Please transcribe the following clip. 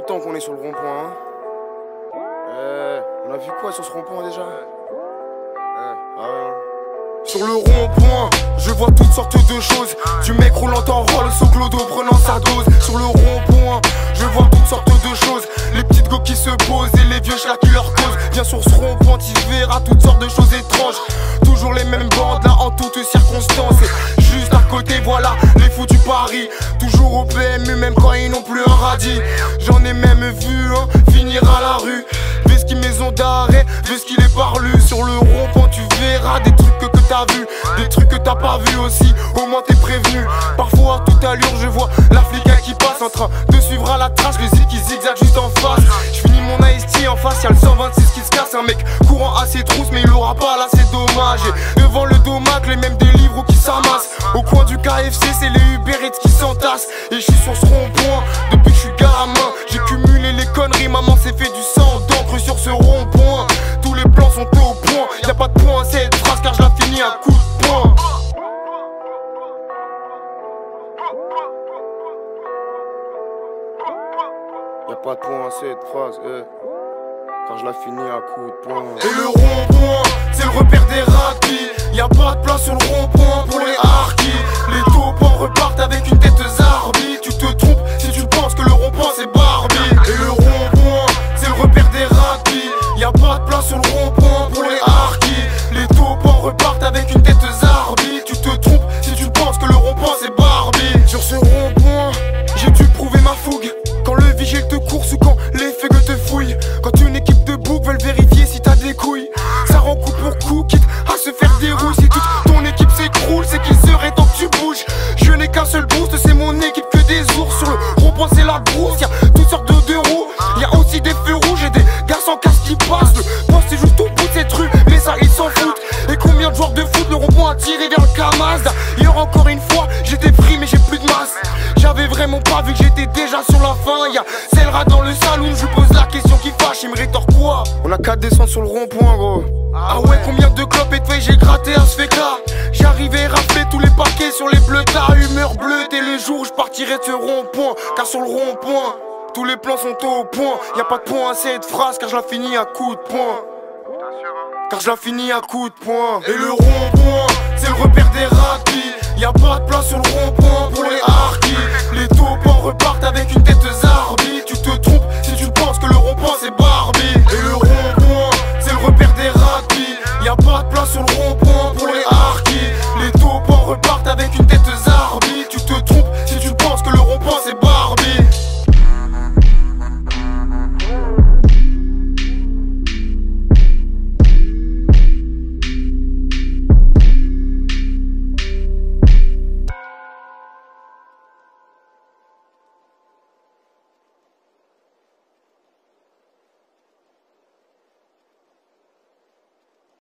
temps qu'on est sur le rond-point, hein. On a vu quoi sur ce rond-point déjà? Sur le rond-point, je vois toutes sortes de choses. Du mec roulant en rôle, sous clodo prenant sa dose. Sur le rond-point, je vois toutes sortes de choses. Les petites go qui se posent et les vieux chats qui leur causent. Viens sur ce rond-point, tu verras toutes sortes de choses étranges. Toujours les mêmes bandes là en toutes circonstances. Et juste à côté, voilà, les fous du Paris. Toujours au PMU, même quand ils n'ont plus un radis. J'en ai même vu un finir à la rue. Vesqui maison d'arrêt, Vesqui les parlus. Sur le rond-point, tu verras des trucs que t'as vu, des trucs que t'as pas vu aussi, au moins t'es prévenu. Parfois à toute allure je vois la flica qui passe en train de suivre à la trace, le zig qui zigzag juste en face. Je finis mon AST en face, y'a le 126 qui se casse. Un mec courant à ses trousses mais il l'aura pas là, c'est dommage. Et devant le domac, les mêmes délivres qui s'amassent. Au coin du KFC, c'est les Uber Eats qui s'entassent. Et je suis sur ce rond-point depuis que je suis gamin. J'ai cumulé les conneries, maman s'est fait du sang d'encre sur ce rond-point. Tous les plans sont au point, y'a pas de point à cette phrase car je la finis un coup de poing. Y'a pas de point à cette phrase, car je la finis à coup de poing. Et le rond-point, c'est le repère des raquis. Y'a pas de place sur le rond-point pour les harkis. Les taupans repartent avec une tête zarbi. Tu te trompes si tu penses que le rond-point c'est Barbie. Et le rond-point, c'est le repère des raquis. Y'a pas de place sur le rond-point pour les harkis. Les taupans repartent avec une tête zarbi. Tu te trompes si tu penses que le rond-point c'est Barbie. Sur ce rond-point, j'ai dû prouver ma fougue. Quand le vigile te course ou quand les feuilles te fouillent. Quand une équipe de boucs veulent vérifier si t'as des couilles. Ça rend coup pour coup, quitte à se faire des roues. Si toute ton équipe s'écroule, c'est qu'il serait temps que tu bouges. Je n'ai qu'un seul boost, c'est mon équipe que des ours. Sur le rond-point c'est la brousse, y'a toutes sortes de deux roues. Y'a aussi des feux rouges et des gars sans casque qui passent. Le poste c'est juste au bout de cette rue, mais ça ils s'en foutent. Et combien de joueurs de foot le rond-point a tiré vers le Kamaz? Hier encore une fois, j'étais pris mais j'ai plus de masse. J'avais vraiment pas vu que j'étais déjà sur la fin. Y'a Selra dans le salon, je pose la question qui fâche, il me rétorque quoi? On a qu'à descendre sur le rond-point gros. Ah ouais, combien de clopes et de feuilles j'ai gratté à ce fait-là. J'arrivais à rafler tous les paquets sur les bleus. Ta humeur bleue, et le jour où je partirai de ce rond-point. Car sur le rond-point, tous les plans sont au point. Y'a pas de point à cette phrase car je la finis à coup de poing. Car je la finis à coup de poing. Et le rond-point, c'est le repère des raquis. Y'a pas de place sur le rond-point pour les harkis. Les taupans repartent avec une tête zarbi. Tu te trompes si tu penses que le rond-point c'est Barbie. Et le rond-point, c'est le repère des raquis. Y'a pas de place sur le rond-point pour les harkis. Les taupans repartent avec une tête zarbi.